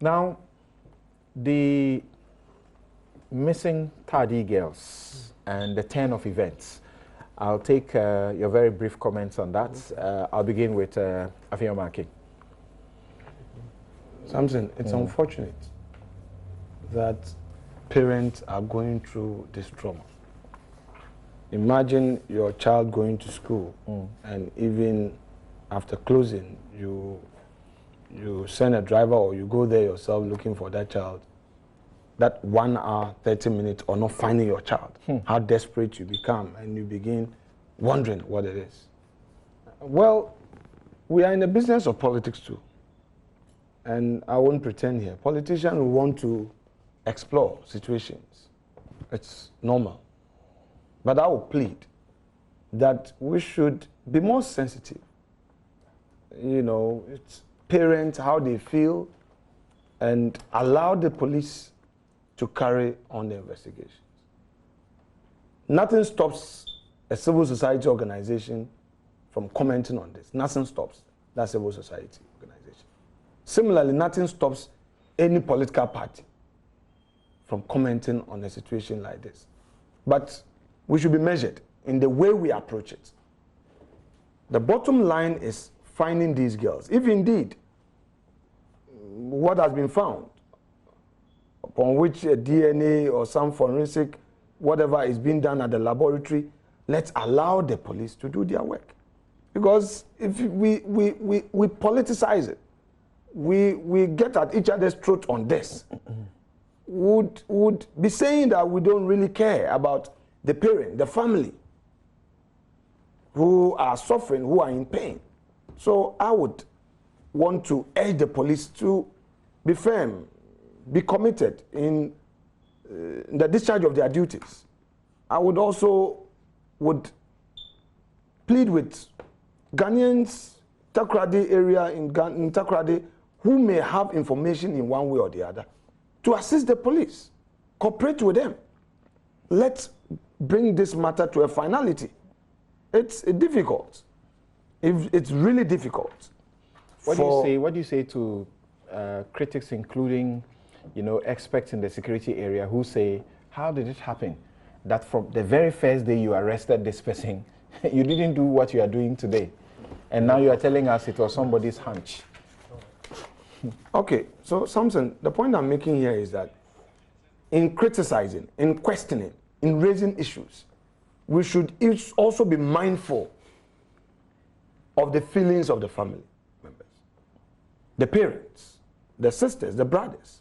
Now, the missing Taadi girls and the turn of events. I'll take your very brief comments on that. I'll begin with Afiyomaki. Samson, it's unfortunate that parents are going through this trauma. Imagine your child going to school and even after closing, you send a driver or you go there yourself looking for that child. That 1 hour, 30 minutes or not finding your child, how desperate you become and you begin wondering what it is. Well, we are in the business of politics too. And I won't pretend here. Politicians will want to explore situations. It's normal. But I will plead that we should be more sensitive. You know, it's parents, how they feel, and allow the police to carry on the investigations. Nothing stops a civil society organization from commenting on this. Nothing stops that civil society organization. Similarly, nothing stops any political party from commenting on a situation like this. But we should be measured in the way we approach it. The bottom line is finding these girls. If indeed what has been found, upon which a DNA or some forensic, whatever is being done at the laboratory, let's allow the police to do their work. Because if we politicize it, we get at each other's throat on this, would be saying that we don't really care about the parent, the family, who are suffering, who are in pain. So I would want to urge the police to be firm, be committed in the discharge of their duties. I would also plead with Ghanaians, Takoradi area in Takoradi, who may have information in one way or the other, to assist the police, cooperate with them. Let's bring this matter to a finality. It's difficult. It's really difficult. What do you say to critics, including, you know, experts in the security area, who say, how did it happen that from the very first day you arrested this person, you didn't do what you are doing today, and now you are telling us it was somebody's hunch? Okay, so Samson, the point I'm making here is that in criticizing, in questioning, in raising issues, we should also be mindful of the feelings of the family members, the parents, the sisters, the brothers.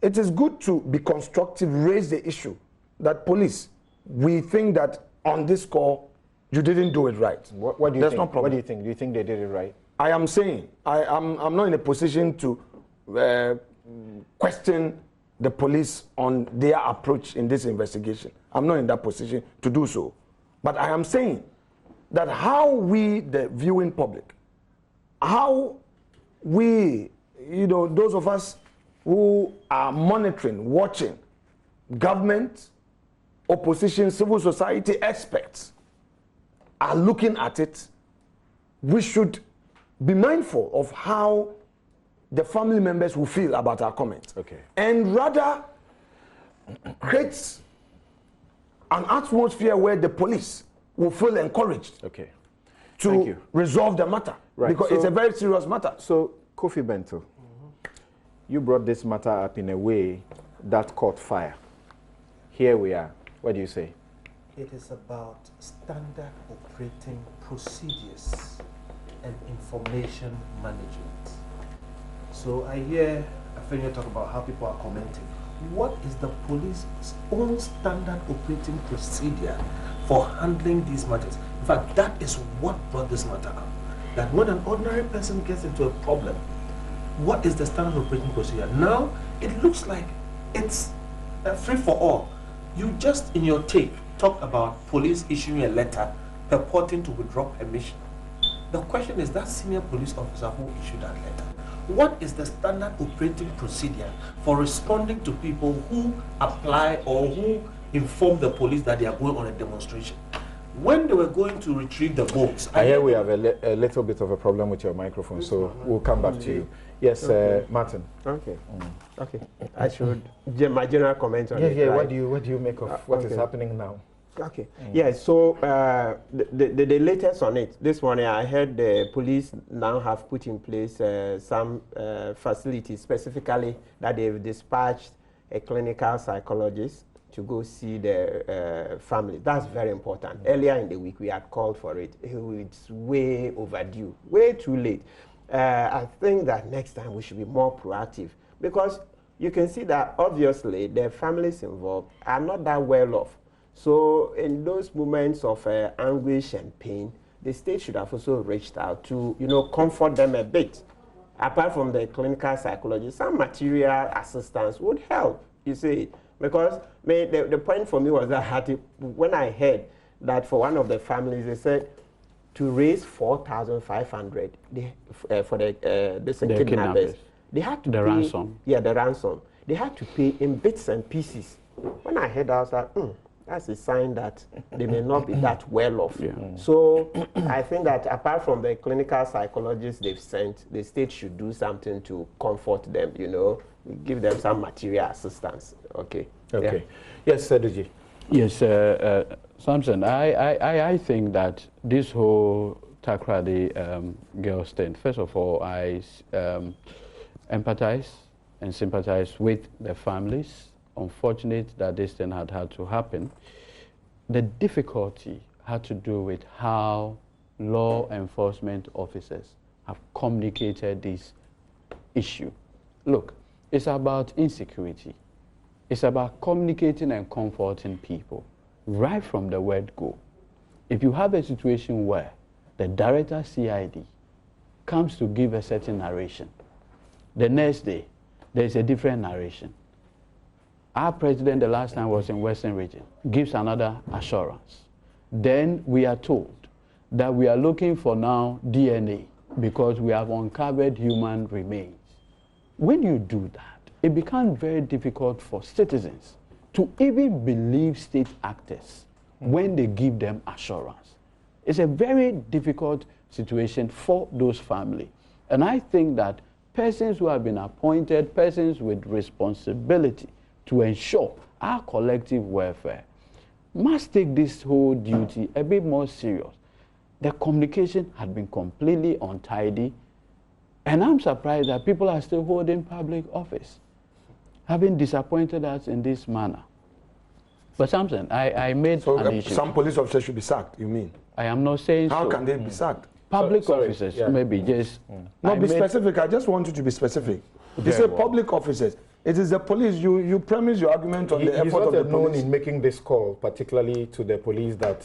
It is good to be constructive, raise the issue that police, we think that on this score, you didn't do it right. What do you There's think? No problem. What do you think? Do you think they did it right? I am saying, I'm not in a position to question the police on their approach in this investigation. I'm not in that position to do so. But I am saying that how we, the viewing public, how we, you know, those of us who are monitoring, watching, government, opposition, civil society experts are looking at it, we should be mindful of how the family members will feel about our comments. Okay. And rather create an atmosphere where the police will feel encouraged to resolve the matter. Right. Because it's a very serious matter. So, Kofi Bento, you brought this matter up in a way that caught fire. Here we are. What do you say? It is about standard operating procedures and information management. So I hear Afenyo talk about how people are commenting. What is the police's own standard operating procedure for handling these matters? In fact, that is what brought this matter up. That when an ordinary person gets into a problem, what is the standard operating procedure? Now, it looks like it's free for all. You just, in your take, talked about police issuing a letter purporting to withdraw permission. The question is that senior police officer who issued that letter. What is the standard operating procedure for responding to people who apply or who inform the police that they are going on a demonstration? when they were going to retrieve the boats, I hear we have a little bit of a problem with your microphone, so we'll come back to you. Yes, okay. Martin. Okay. Okay. I should my general comment on it. Yeah. Right? What do you make of what is happening now? Okay. Yeah. So the latest on it. This morning I heard the police now have put in place some facilities specifically that they've dispatched a clinical psychologist to go see the family. That's very important. Earlier in the week, we had called for it. It's way overdue, way too late. I think that next time we should be more proactive, because you can see that obviously the families involved are not that well off. So in those moments of anguish and pain, the state should have also reached out to, comfort them a bit. Apart from the clinical psychology, some material assistance would help, you see. Because the point for me was that when I heard that for one of the families, they said to raise 4,500 for the kidnappers, they had to pay ransom. Yeah, the ransom. They had to pay in bits and pieces. When I heard that, I was like, that's a sign that they may not be that well off. Yeah. So I think that apart from the clinical psychologists they've sent, the state should do something to comfort them, give them some material assistance. Okay. Okay. Yeah. Yes, Seduji. Yes, Samson, I think that this whole Takrady girls thing, first of all, I empathize and sympathize with the families. Unfortunate that this thing had to happen. The difficulty had to do with how law enforcement officers have communicated this issue. Look, it's about insecurity. It's about communicating and comforting people right from the word go. If you have a situation where the director CID comes to give a certain narration, the next day there's a different narration. Our president the last time was in Western region, gives another assurance. Then we are told that we are looking for now DNA because we have uncovered human remains. When you do that, it becomes very difficult for citizens to even believe state actors when they give them assurance. It's a very difficult situation for those families. And I think that persons who have been appointed, persons with responsibility to ensure our collective welfare, must take this whole duty a bit more serious. The communication had been completely untidy, and I'm surprised that people are still holding public office, having disappointed us in this manner. But Samson, I made an issue. Some police officers should be sacked, you mean? I am not saying How so. can they be sacked? Public officers, maybe just... No, be specific. I just want you to be specific. If you say public officers, it is the police. You premise your argument on the effort of the police. He's not known in making this call, particularly to the police, that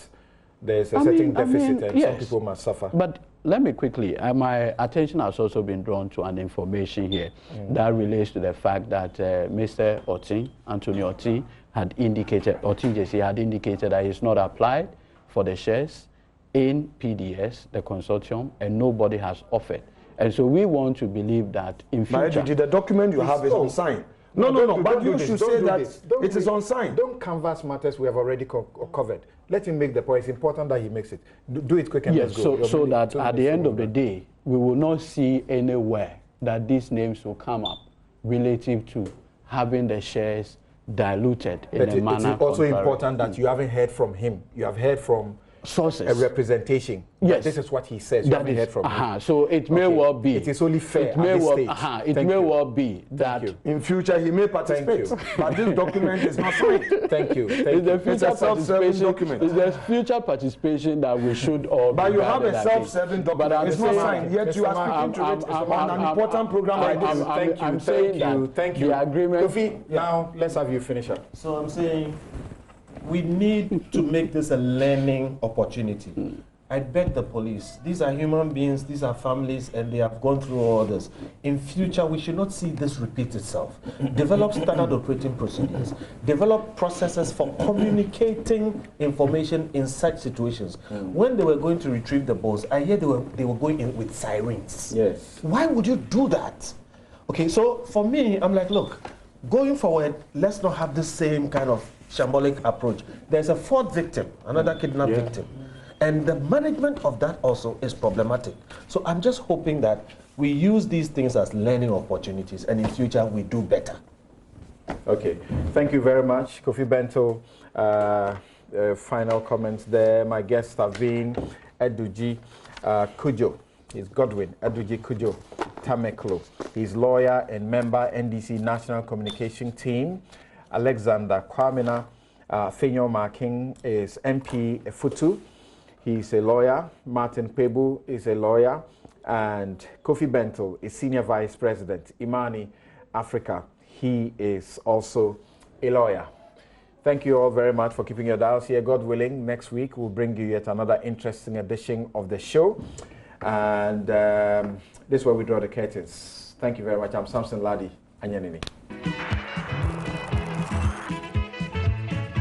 there's a certain deficit and some people must suffer. But let me quickly, my attention has also been drawn to an information here that relates to the fact that Mr. Otin, Anthony Otin, had indicated, Otin JC had indicated that he's not applied for the shares in PDS, the consortium, and nobody has offered. And so we want to believe that in future... the document you have is unsigned. No, but you should say that it is unsigned. Don't canvass matters we have already covered. Let him make the point. It's important that he makes it. Do it quick and let's go. So that at the end of the day, we will not see anywhere that these names will come up relative to having the shares diluted in a manner. It's also important that you haven't heard from him. You have heard from sources, a representation. Yes, this is what he says. You haven't heard from him. So it may well be. It is only fair it may well be that in future he may participate. But this document is not signed. Thank you. It's the future participation document. It's the future participation that we should all. But you have a self-serving document. It's not signed. Yet you are speaking to it on an important program like this. I'm saying that the agreement. Kofi, now let's have you finish up. So I'm saying, we need to make this a learning opportunity. I beg the police, these are human beings, these are families, and they have gone through all this. In future, we should not see this repeat itself. Develop standard operating procedures. Develop processes for communicating information in such situations. When they were going to retrieve the boats, I hear they were going in with sirens. Yes. Why would you do that? Okay, so for me, I'm like, look, going forward, let's not have the same kind of shambolic approach. There's a fourth victim, another kidnapped victim. And the management of that also is problematic. So I'm just hoping that we use these things as learning opportunities, and in future we do better. Okay, thank you very much, Kofi Bento. Final comments there. My guests have been Eduji Kujo. He's Godwin Eduji Kujo Tameklo. He's lawyer and member NDC National Communication Team. Alexander Kwamina Fenyo Marking is MP Futu. He's a lawyer. Martin Pebu is a lawyer. And Kofi Bento is Senior Vice President, Imani Africa. He is also a lawyer. Thank you all very much for keeping your dials here. God willing, next week we'll bring you yet another interesting edition of the show. And this is where we draw the curtains. Thank you very much. I'm Samson Ladi Anyanini.